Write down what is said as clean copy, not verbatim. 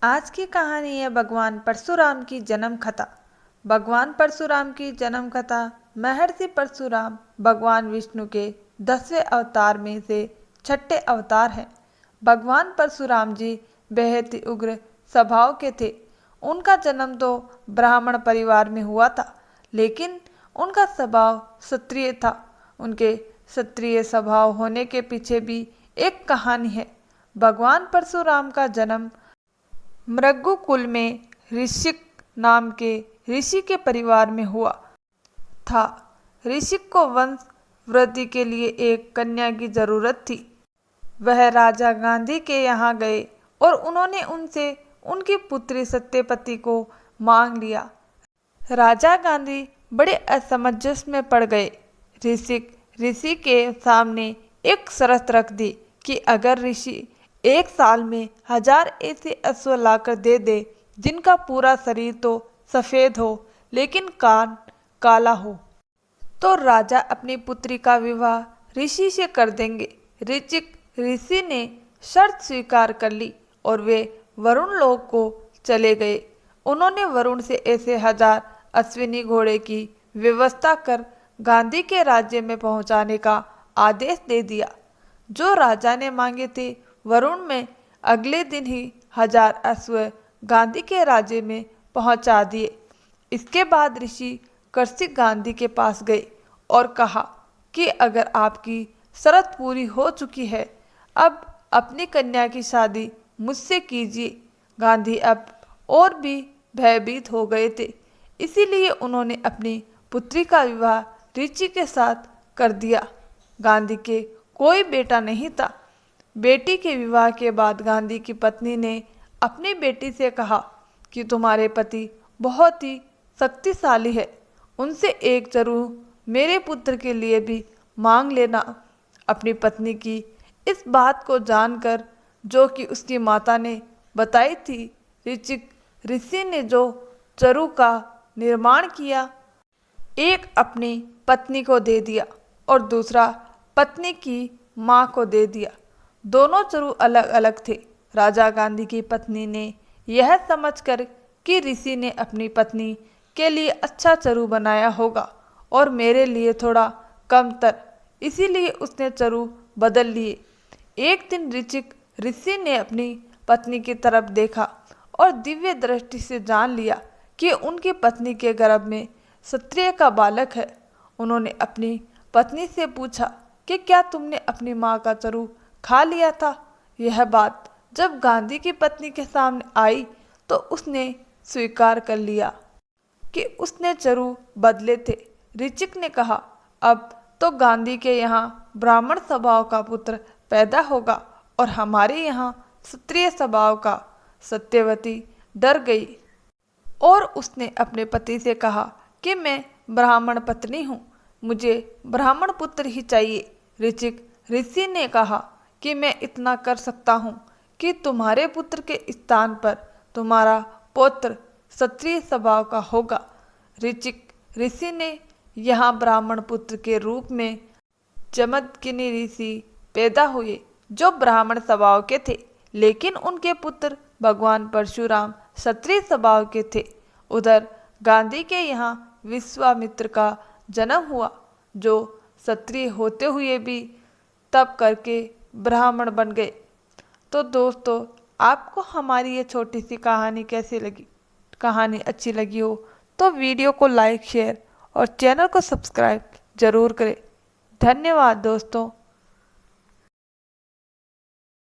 आज की कहानी है भगवान परशुराम की जन्म कथा। भगवान परशुराम की जन्म कथा महर्षि परशुराम भगवान विष्णु के 10वें अवतार में से छठे अवतार हैं। भगवान परशुराम जी बेहद ही उग्र स्वभाव के थे। उनका जन्म तो ब्राह्मण परिवार में हुआ था, लेकिन उनका स्वभाव क्षत्रिय था। उनके क्षत्रिय स्वभाव होने के पीछे भी एक कहानी है। भगवान परशुराम का जन्म मृगु कुल में ऋषिक नाम के ऋषि के परिवार में हुआ था। ऋषिक को वंश वृद्धि के लिए एक कन्या की जरूरत थी। वह राजा गांधी के यहाँ गए और उन्होंने उनसे उनकी पुत्री सत्यवती को मांग लिया। राजा गांधी बड़े असमंजस में पड़ गए। ऋषि के सामने एक शर्त रख दी कि अगर ऋषि 1 साल में 1000 ऐसे अश्व लाकर दे दे जिनका पूरा शरीर तो सफेद हो लेकिन कान काला हो, तो राजा अपनी पुत्री का विवाह ऋषि से कर देंगे। ऋषि ने शर्त स्वीकार कर ली और वे वरुण लोक को चले गए। उन्होंने वरुण से ऐसे 1000 अश्विनी घोड़े की व्यवस्था कर गांधी के राज्य में पहुंचाने का आदेश दे दिया। जो राजा ने मांगे थे, वरुण में अगले दिन ही 1000 अश्व गांधी के राज्य में पहुंचा दिए। इसके बाद ऋषि कर्षिक गांधी के पास गए और कहा कि अगर आपकी शर्त पूरी हो चुकी है, अब अपनी कन्या की शादी मुझसे कीजिए। गांधी अब और भी भयभीत हो गए थे, इसीलिए उन्होंने अपनी पुत्री का विवाह ऋषि के साथ कर दिया। गांधी के कोई बेटा नहीं था। बेटी के विवाह के बाद गांधी की पत्नी ने अपनी बेटी से कहा कि तुम्हारे पति बहुत ही शक्तिशाली है, उनसे एक जरूर मेरे पुत्र के लिए भी मांग लेना। अपनी पत्नी की इस बात को जानकर, जो कि उसकी माता ने बताई थी, ऋषि ने जो चरु का निर्माण किया, एक अपनी पत्नी को दे दिया और दूसरा पत्नी की माँ को दे दिया। दोनों चरु अलग अलग थे। राजा गांधी की पत्नी ने यह समझकर कि ऋषि ने अपनी पत्नी के लिए अच्छा चरु बनाया होगा और मेरे लिए थोड़ा कमतर, इसीलिए उसने चरु बदल लिए। एक दिन ऋषि ने अपनी पत्नी की तरफ देखा और दिव्य दृष्टि से जान लिया कि उनकी पत्नी के गर्भ में क्षत्रिय का बालक है। उन्होंने अपनी पत्नी से पूछा कि क्या तुमने अपनी माँ का चरु खा लिया था? यह बात जब गांधी की पत्नी के सामने आई तो उसने स्वीकार कर लिया कि उसने चरु बदले थे। ऋषिक ने कहा, अब तो गांधी के यहाँ ब्राह्मण स्वभाव का पुत्र पैदा होगा और हमारे यहाँ क्षत्रिय स्वभाव का। सत्यवती डर गई और उसने अपने पति से कहा कि मैं ब्राह्मण पत्नी हूँ, मुझे ब्राह्मण पुत्र ही चाहिए। ऋषि ने कहा कि मैं इतना कर सकता हूँ कि तुम्हारे पुत्र के स्थान पर तुम्हारा पुत्र क्षत्रिय स्वभाव का होगा। ऋषि ने यहाँ ब्राह्मण पुत्र के रूप में जमदग्नि ऋषि पैदा हुए, जो ब्राह्मण स्वभाव के थे, लेकिन उनके पुत्र भगवान परशुराम क्षत्रिय स्वभाव के थे। उधर गांधी के यहाँ विश्वामित्र का जन्म हुआ, जो क्षत्रिय होते हुए भी तप करके ब्राह्मण बन गए। तो दोस्तों, आपको हमारी ये छोटी सी कहानी कैसी लगी? कहानी अच्छी लगी हो तो वीडियो को लाइक, शेयर और चैनल को सब्सक्राइब जरूर करें। धन्यवाद दोस्तों।